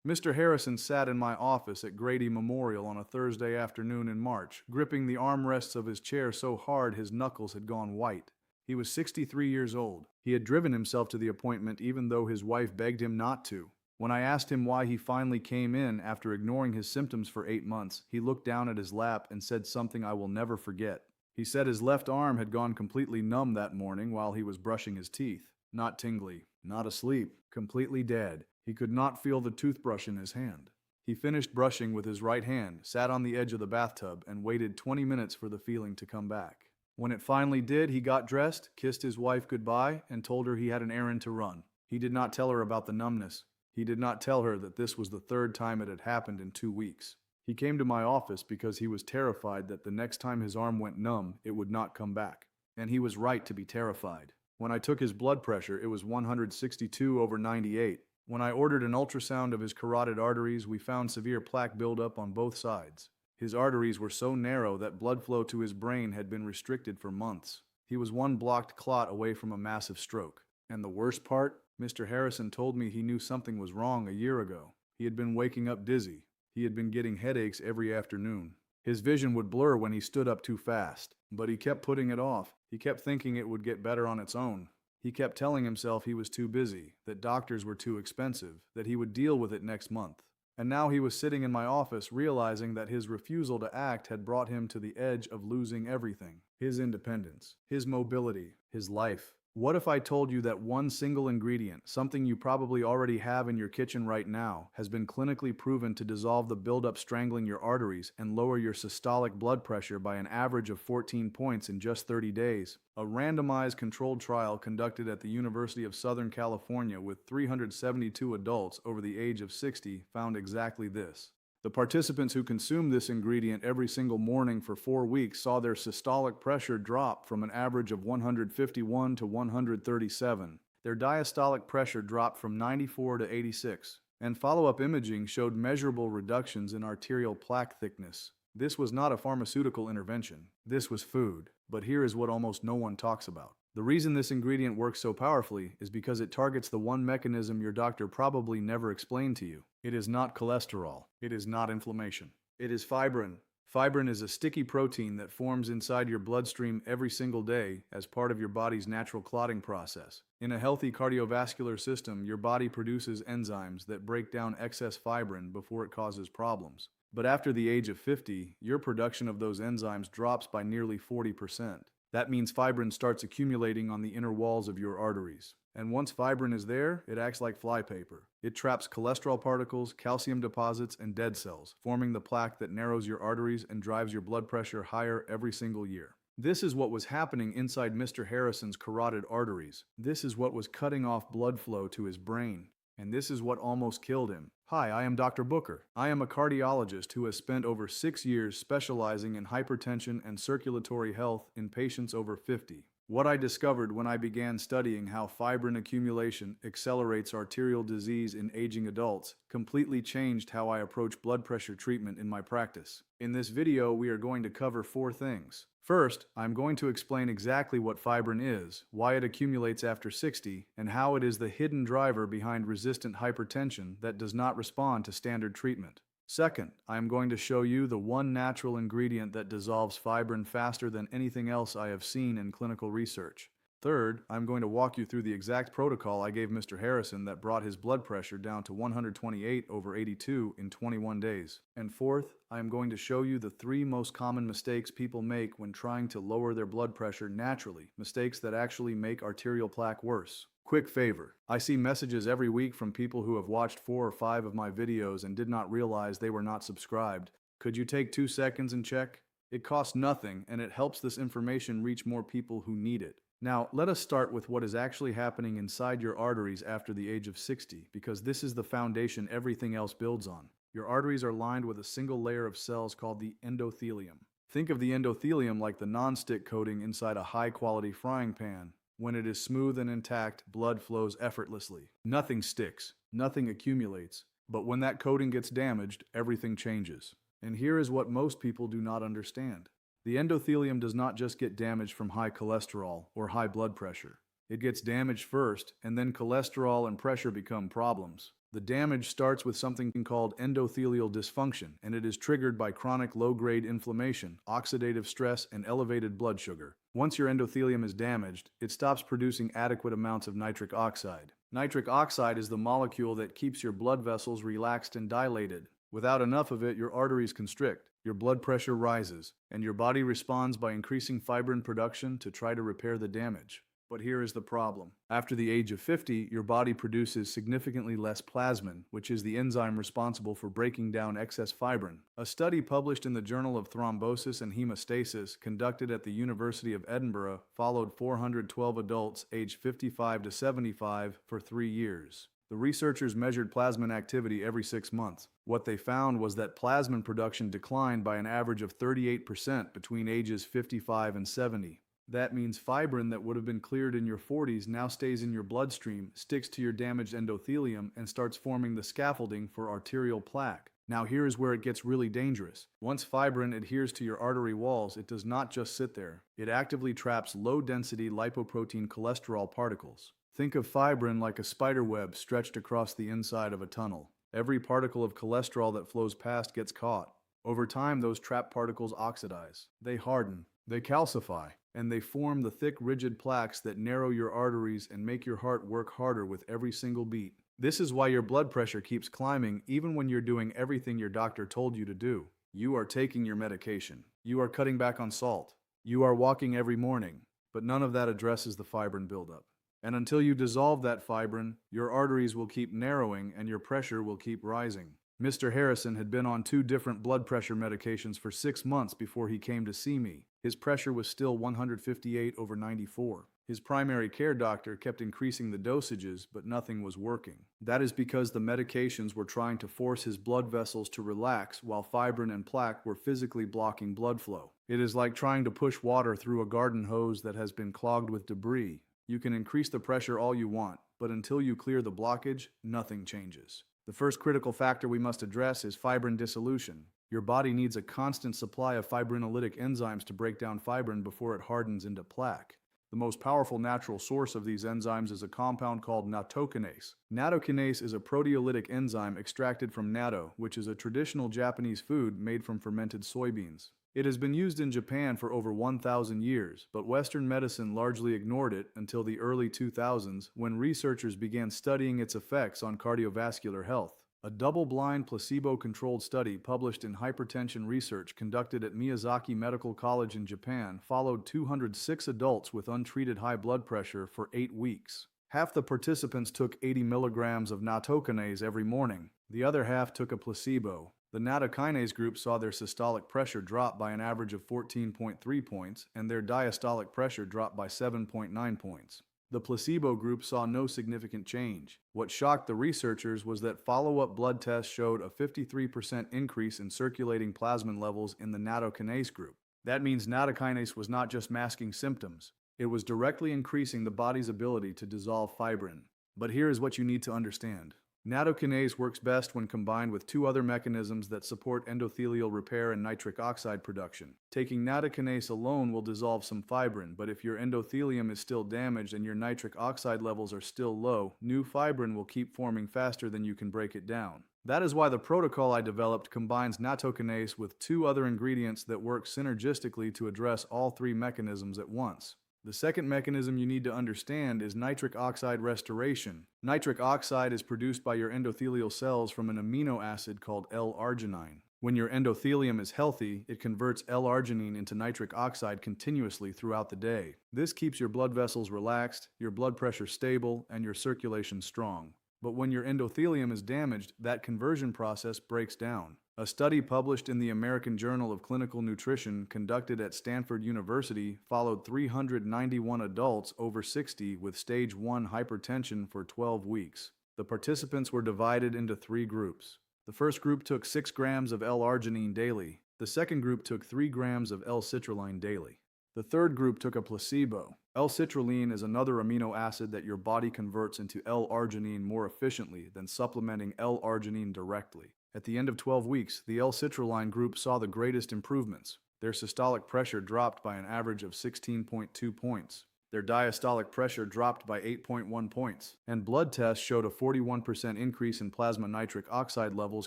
Mr. Harrison sat in my office at Grady Memorial on a Thursday afternoon in March, gripping the armrests of his chair so hard his knuckles had gone white. He was 63 years old. He had driven himself to the appointment even though his wife begged him not to. When I asked him why he finally came in after ignoring his symptoms for 8 months, he looked down at his lap and said something I will never forget. He said his left arm had gone completely numb that morning while he was brushing his teeth. Not tingly, not asleep, completely dead. He could not feel the toothbrush in his hand. He finished brushing with his right hand, sat on the edge of the bathtub, and waited 20 minutes for the feeling to come back. When it finally did, he got dressed, kissed his wife goodbye, and told her he had an errand to run. He did not tell her about the numbness. He did not tell her that this was the third time it had happened in 2 weeks. He came to my office because he was terrified that the next time his arm went numb, it would not come back. And he was right to be terrified. When I took his blood pressure, it was 162/98. When I ordered an ultrasound of his carotid arteries, we found severe plaque buildup on both sides. His arteries were so narrow that blood flow to his brain had been restricted for months. He was one blocked clot away from a massive stroke. And the worst part? Mr. Harrison told me he knew something was wrong a year ago. He had been waking up dizzy. He had been getting headaches every afternoon. His vision would blur when he stood up too fast, but he kept putting it off. He kept thinking it would get better on its own. He kept telling himself he was too busy, that doctors were too expensive, that he would deal with it next month. And now he was sitting in my office realizing that his refusal to act had brought him to the edge of losing everything. His independence, his mobility, his life. What if I told you that one single ingredient, something you probably already have in your kitchen right now, has been clinically proven to dissolve the buildup strangling your arteries and lower your systolic blood pressure by an average of 14 points in just 30 days? A randomized controlled trial conducted at the University of Southern California with 372 adults over the age of 60 found exactly this. The participants who consumed this ingredient every single morning for 4 weeks saw their systolic pressure drop from an average of 151 to 137. Their diastolic pressure dropped from 94 to 86. And follow-up imaging showed measurable reductions in arterial plaque thickness. This was not a pharmaceutical intervention. This was food. But here is what almost no one talks about. The reason this ingredient works so powerfully is because it targets the one mechanism your doctor probably never explained to you. It is not cholesterol. It is not inflammation. It is fibrin. Fibrin is a sticky protein that forms inside your bloodstream every single day as part of your body's natural clotting process. In a healthy cardiovascular system, your body produces enzymes that break down excess fibrin before it causes problems. But after the age of 50, your production of those enzymes drops by nearly 40%. That means fibrin starts accumulating on the inner walls of your arteries. And once fibrin is there, it acts like flypaper. It traps cholesterol particles, calcium deposits, and dead cells, forming the plaque that narrows your arteries and drives your blood pressure higher every single year. This is what was happening inside Mr. Harrison's carotid arteries. This is what was cutting off blood flow to his brain. And this is what almost killed him. Hi, I am Dr. Booker. I am a cardiologist who has spent over 6 years specializing in hypertension and circulatory health in patients over 50. What I discovered when I began studying how fibrin accumulation accelerates arterial disease in aging adults completely changed how I approach blood pressure treatment in my practice. In this video, we are going to cover 4 things. First, I'm going to explain exactly what fibrin is, why it accumulates after 60, and how it is the hidden driver behind resistant hypertension that does not respond to standard treatment. Second, I am going to show you the one natural ingredient that dissolves fibrin faster than anything else I have seen in clinical research. Third, I'm going to walk you through the exact protocol I gave Mr. Harrison that brought his blood pressure down to 128/82 in 21 days. And fourth, I am going to show you the 3 most common mistakes people make when trying to lower their blood pressure naturally, mistakes that actually make arterial plaque worse. Quick favor. I see messages every week from people who have watched 4 or 5 of my videos and did not realize they were not subscribed. Could you take 2 seconds and check? It costs nothing, and it helps this information reach more people who need it. Now, let us start with what is actually happening inside your arteries after the age of 60, because this is the foundation everything else builds on. Your arteries are lined with a single layer of cells called the endothelium. Think of the endothelium like the non-stick coating inside a high-quality frying pan. When it is smooth and intact, blood flows effortlessly. Nothing sticks, nothing accumulates. But when that coating gets damaged, everything changes. And here is what most people do not understand. The endothelium does not just get damaged from high cholesterol or high blood pressure. It gets damaged first, and then cholesterol and pressure become problems. The damage starts with something called endothelial dysfunction, and it is triggered by chronic low-grade inflammation, oxidative stress, and elevated blood sugar. Once your endothelium is damaged, it stops producing adequate amounts of nitric oxide. Nitric oxide is the molecule that keeps your blood vessels relaxed and dilated. Without enough of it, your arteries constrict, your blood pressure rises, and your body responds by increasing fibrin production to try to repair the damage. But here is the problem. After the age of 50, your body produces significantly less plasmin, which is the enzyme responsible for breaking down excess fibrin. A study published in the Journal of Thrombosis and Hemostasis, conducted at the University of Edinburgh, followed 412 adults aged 55 to 75 for 3 years. The researchers measured plasmin activity every 6 months. What they found was that plasmin production declined by an average of 38% between ages 55 and 70. That means fibrin that would have been cleared in your 40s now stays in your bloodstream, sticks to your damaged endothelium, and starts forming the scaffolding for arterial plaque. Now here is where it gets really dangerous. Once fibrin adheres to your artery walls, it does not just sit there. It actively traps low-density lipoprotein cholesterol particles. Think of fibrin like a spider web stretched across the inside of a tunnel. Every particle of cholesterol that flows past gets caught. Over time, those trapped particles oxidize. They harden. They calcify. And they form the thick, rigid plaques that narrow your arteries and make your heart work harder with every single beat. This is why your blood pressure keeps climbing even when you're doing everything your doctor told you to do. You are taking your medication. You are cutting back on salt. You are walking every morning. But none of that addresses the fibrin buildup. And until you dissolve that fibrin, your arteries will keep narrowing and your pressure will keep rising. Mr. Harrison had been on 2 different blood pressure medications for 6 months before he came to see me. His pressure was still 158/94. His primary care doctor kept increasing the dosages, but nothing was working. That is because the medications were trying to force his blood vessels to relax while fibrin and plaque were physically blocking blood flow. It is like trying to push water through a garden hose that has been clogged with debris. You can increase the pressure all you want, but until you clear the blockage, nothing changes. The first critical factor we must address is fibrin dissolution. Your body needs a constant supply of fibrinolytic enzymes to break down fibrin before it hardens into plaque. The most powerful natural source of these enzymes is a compound called nattokinase. Nattokinase is a proteolytic enzyme extracted from natto, which is a traditional Japanese food made from fermented soybeans. It has been used in Japan for over 1,000 years, but Western medicine largely ignored it until the early 2000s when researchers began studying its effects on cardiovascular health. A double-blind, placebo-controlled study published in Hypertension Research conducted at Miyazaki Medical College in Japan followed 206 adults with untreated high blood pressure for 8 weeks. Half the participants took 80 milligrams of nattokinase every morning. The other half took a placebo. The nattokinase group saw their systolic pressure drop by an average of 14.3 points, and their diastolic pressure drop by 7.9 points. The placebo group saw no significant change. What shocked the researchers was that follow-up blood tests showed a 53% increase in circulating plasmin levels in the nattokinase group. That means nattokinase was not just masking symptoms. It was directly increasing the body's ability to dissolve fibrin. But here is what you need to understand. Nattokinase works best when combined with 2 other mechanisms that support endothelial repair and nitric oxide production. Taking nattokinase alone will dissolve some fibrin, but if your endothelium is still damaged and your nitric oxide levels are still low, new fibrin will keep forming faster than you can break it down. That is why the protocol I developed combines nattokinase with 2 other ingredients that work synergistically to address all 3 mechanisms at once. The second mechanism you need to understand is nitric oxide restoration. Nitric oxide is produced by your endothelial cells from an amino acid called L-arginine. When your endothelium is healthy, it converts L-arginine into nitric oxide continuously throughout the day. This keeps your blood vessels relaxed, your blood pressure stable, and your circulation strong. But when your endothelium is damaged, that conversion process breaks down. A study published in the American Journal of Clinical Nutrition conducted at Stanford University followed 391 adults over 60 with stage 1 hypertension for 12 weeks. The participants were divided into 3 groups. The first group took 6 grams of L-arginine daily. The second group took 3 grams of L-citrulline daily. The third group took a placebo. L-citrulline is another amino acid that your body converts into L-arginine more efficiently than supplementing L-arginine directly. At the end of 12 weeks, the L-citrulline group saw the greatest improvements. Their systolic pressure dropped by an average of 16.2 points. Their diastolic pressure dropped by 8.1 points, and blood tests showed a 41% increase in plasma nitric oxide levels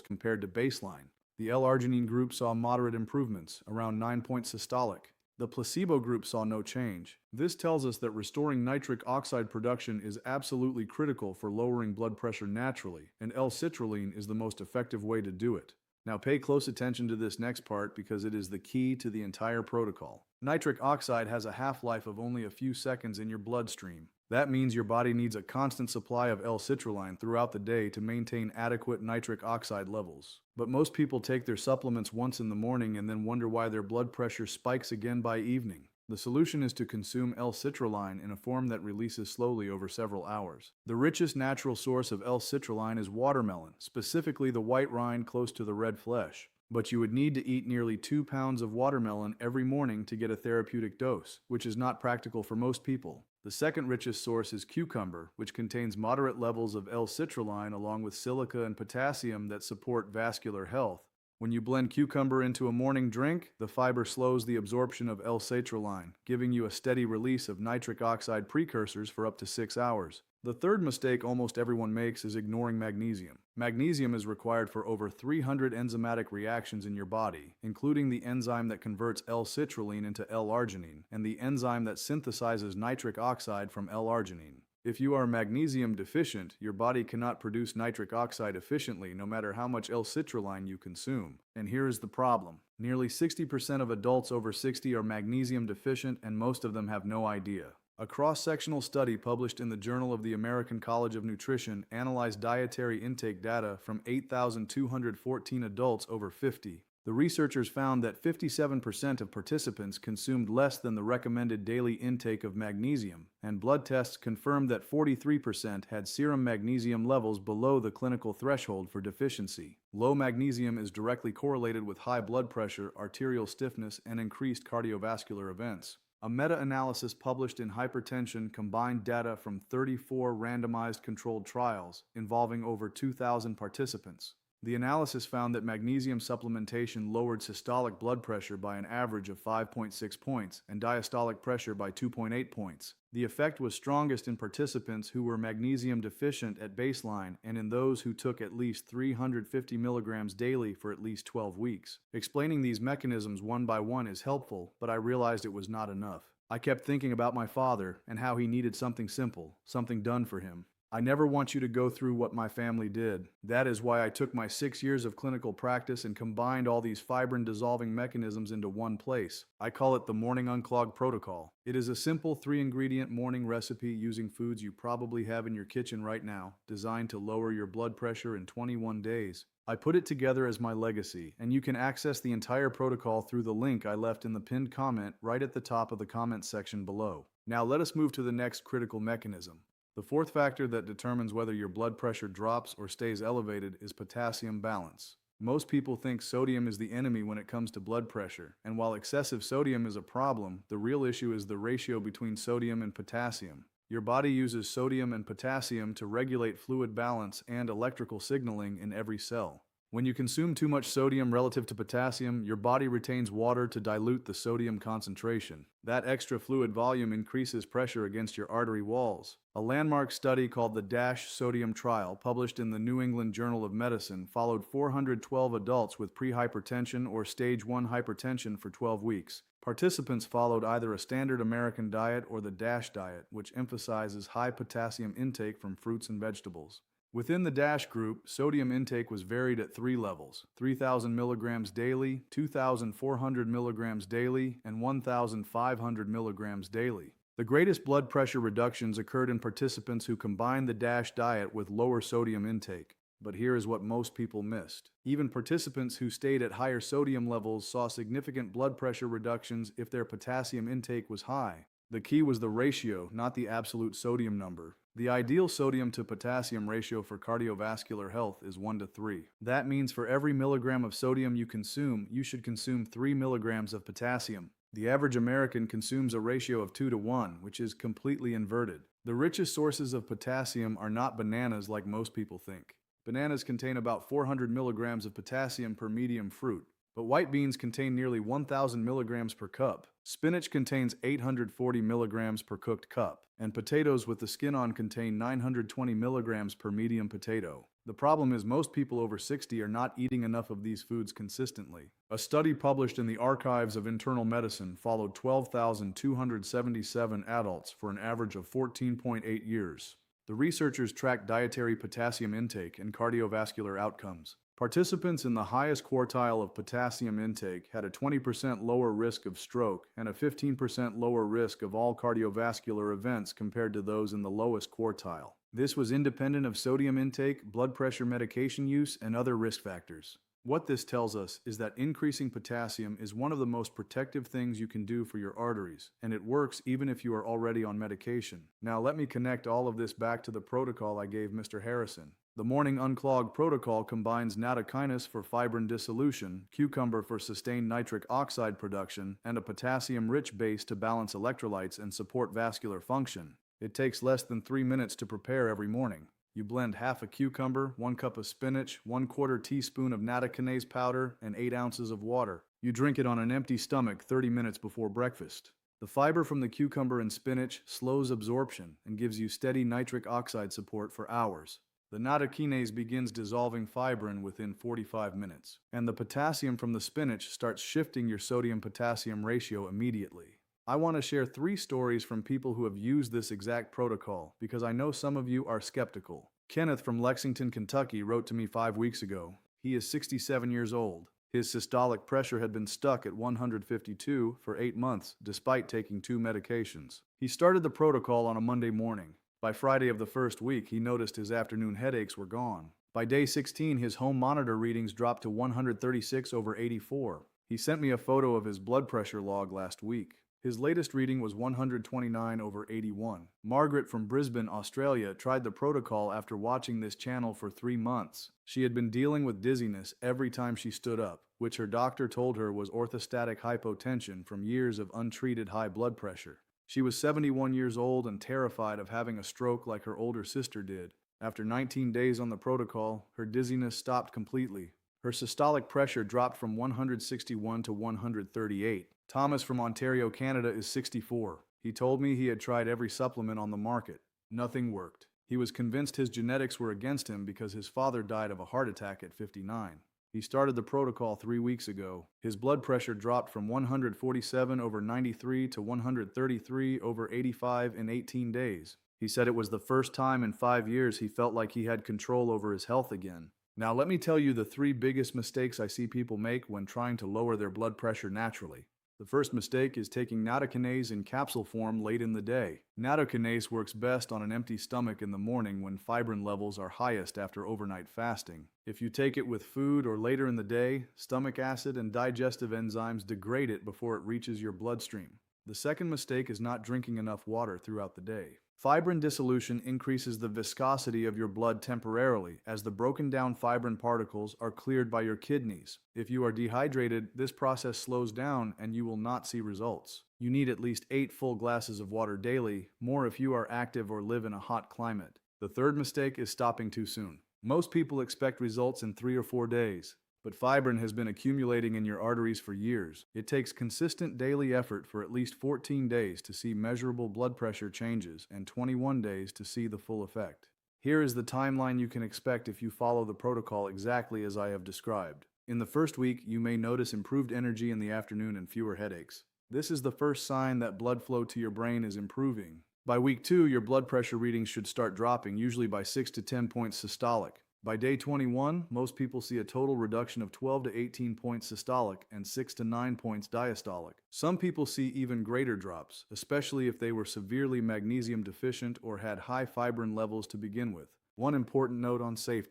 compared to baseline. The L-arginine group saw moderate improvements, around 9 points systolic. The placebo group saw no change. This tells us that restoring nitric oxide production is absolutely critical for lowering blood pressure naturally, and L-citrulline is the most effective way to do it. Now pay close attention to this next part because it is the key to the entire protocol. Nitric oxide has a half-life of only a few seconds in your bloodstream. That means your body needs a constant supply of L-citrulline throughout the day to maintain adequate nitric oxide levels. But most people take their supplements once in the morning and then wonder why their blood pressure spikes again by evening. The solution is to consume L-citrulline in a form that releases slowly over several hours. The richest natural source of L-citrulline is watermelon, specifically the white rind close to the red flesh. But you would need to eat nearly 2 pounds of watermelon every morning to get a therapeutic dose, which is not practical for most people. The second richest source is cucumber, which contains moderate levels of L-citrulline along with silica and potassium that support vascular health. When you blend cucumber into a morning drink, the fiber slows the absorption of L-citrulline, giving you a steady release of nitric oxide precursors for up to 6 hours. The third mistake almost everyone makes is ignoring magnesium. Magnesium is required for over 300 enzymatic reactions in your body, including the enzyme that converts L-citrulline into L-arginine and the enzyme that synthesizes nitric oxide from L-arginine. If you are magnesium deficient, your body cannot produce nitric oxide efficiently no matter how much L-citrulline you consume. And here is the problem. Nearly 60% of adults over 60 are magnesium deficient, and most of them have no idea. A cross-sectional study published in the Journal of the American College of Nutrition analyzed dietary intake data from 8,214 adults over 50. The researchers found that 57% of participants consumed less than the recommended daily intake of magnesium, and blood tests confirmed that 43% had serum magnesium levels below the clinical threshold for deficiency. Low magnesium is directly correlated with high blood pressure, arterial stiffness, and increased cardiovascular events. A meta-analysis published in Hypertension combined data from 34 randomized controlled trials involving over 2,000 participants. The analysis found that magnesium supplementation lowered systolic blood pressure by an average of 5.6 points and diastolic pressure by 2.8 points. The effect was strongest in participants who were magnesium deficient at baseline and in those who took at least 350 milligrams daily for at least 12 weeks. Explaining these mechanisms one by one is helpful, but I realized it was not enough. I kept thinking about my father and how he needed something simple, something done for him. I never want you to go through what my family did. That is why I took my 6 years of clinical practice and combined all these fibrin-dissolving mechanisms into one place. I call it the Morning Unclogged Protocol. It is a simple 3-ingredient morning recipe using foods you probably have in your kitchen right now, designed to lower your blood pressure in 21 days. I put it together as my legacy, and you can access the entire protocol through the link I left in the pinned comment right at the top of the comment section below. Now let us move to the next critical mechanism. The fourth factor that determines whether your blood pressure drops or stays elevated is potassium balance. Most people think sodium is the enemy when it comes to blood pressure, and while excessive sodium is a problem, the real issue is the ratio between sodium and potassium. Your body uses sodium and potassium to regulate fluid balance and electrical signaling in every cell. When you consume too much sodium relative to potassium, your body retains water to dilute the sodium concentration. That extra fluid volume increases pressure against your artery walls. A landmark study called the DASH sodium trial, published in the New England Journal of Medicine, followed 412 adults with prehypertension or stage 1 hypertension for 12 weeks. Participants followed either a standard American diet or the DASH diet, which emphasizes high potassium intake from fruits and vegetables. Within the DASH group, sodium intake was varied at 3 levels: 3,000 milligrams daily, 2,400 milligrams daily, and 1,500 milligrams daily. The greatest blood pressure reductions occurred in participants who combined the DASH diet with lower sodium intake. But here is what most people missed. Even participants who stayed at higher sodium levels saw significant blood pressure reductions if their potassium intake was high. The key was the ratio, not the absolute sodium number. The ideal sodium to potassium ratio for cardiovascular health is 1 to 3. That means for every milligram of sodium you consume, you should consume 3 milligrams of potassium. The average American consumes a ratio of 2 to 1, which is completely inverted. The richest sources of potassium are not bananas like most people think. Bananas contain about 400 milligrams of potassium per medium fruit. But white beans contain nearly 1,000 milligrams per cup. Spinach contains 840 milligrams per cooked cup, and potatoes with the skin on contain 920 milligrams per medium potato. The problem is most people over 60 are not eating enough of these foods consistently. A study published in the Archives of Internal Medicine followed 12,277 adults for an average of 14.8 years. The researchers tracked dietary potassium intake and cardiovascular outcomes. Participants in the highest quartile of potassium intake had a 20% lower risk of stroke and a 15% lower risk of all cardiovascular events compared to those in the lowest quartile. This was independent of sodium intake, blood pressure medication use, and other risk factors. What this tells us is that increasing potassium is one of the most protective things you can do for your arteries, and it works even if you are already on medication. Now let me connect all of this back to the protocol I gave Mr. Harrison. The morning unclogged protocol combines nattokinase for fibrin dissolution, cucumber for sustained nitric oxide production, and a potassium-rich base to balance electrolytes and support vascular function. It takes less than 3 minutes to prepare every morning. You blend half a cucumber, 1 cup of spinach, 1/4 teaspoon of nattokinase powder, and 8 ounces of water. You drink it on an empty stomach 30 minutes before breakfast. The fiber from the cucumber and spinach slows absorption and gives you steady nitric oxide support for hours. The nattokinase begins dissolving fibrin within 45 minutes, and the potassium from the spinach starts shifting your sodium-potassium ratio immediately. I want to share 3 stories from people who have used this exact protocol because I know some of you are skeptical. Kenneth from Lexington, Kentucky wrote to me 5 weeks ago. He is 67 years old. His systolic pressure had been stuck at 152 for 8 months despite taking 2 medications. He started the protocol on a Monday morning. By Friday of the first week, he noticed his afternoon headaches were gone. By day 16, his home monitor readings dropped to 136/84. He sent me a photo of his blood pressure log last week. His latest reading was 129/81. Margaret from Brisbane, Australia, tried the protocol after watching this channel for 3 months. She had been dealing with dizziness every time she stood up, which her doctor told her was orthostatic hypotension from years of untreated high blood pressure. She was 71 years old and terrified of having a stroke like her older sister did. After 19 days on the protocol, her dizziness stopped completely. Her systolic pressure dropped from 161 to 138. Thomas from Ontario, Canada is 64. He told me he had tried every supplement on the market. Nothing worked. He was convinced his genetics were against him because his father died of a heart attack at 59. He started the protocol 3 weeks ago. His blood pressure dropped from 147/93 to 133/85 in 18 days. He said it was the first time in 5 years he felt like he had control over his health again. Now let me tell you the 3 biggest mistakes I see people make when trying to lower their blood pressure naturally. The first mistake is taking nattokinase in capsule form late in the day. Nattokinase works best on an empty stomach in the morning when fibrin levels are highest after overnight fasting. If you take it with food or later in the day, stomach acid and digestive enzymes degrade it before it reaches your bloodstream. The second mistake is not drinking enough water throughout the day. Fibrin dissolution increases the viscosity of your blood temporarily as the broken down fibrin particles are cleared by your kidneys. If you are dehydrated, this process slows down and you will not see results. You need at least 8 full glasses of water daily, more if you are active or live in a hot climate. The third mistake is stopping too soon. Most people expect results in 3 or 4 days. But fibrin has been accumulating in your arteries for years. It takes consistent daily effort for at least 14 days to see measurable blood pressure changes and 21 days to see the full effect. Here is the timeline you can expect if you follow the protocol exactly as I have described. In the first week, you may notice improved energy in the afternoon and fewer headaches. This is the first sign that blood flow to your brain is improving. By week 2, your blood pressure readings should start dropping, usually by 6 to 10 points systolic. By day 21, most people see a total reduction of 12 to 18 points systolic and 6 to 9 points diastolic. Some people see even greater drops, especially if they were severely magnesium deficient or had high fibrin levels to begin with. One important note on safety.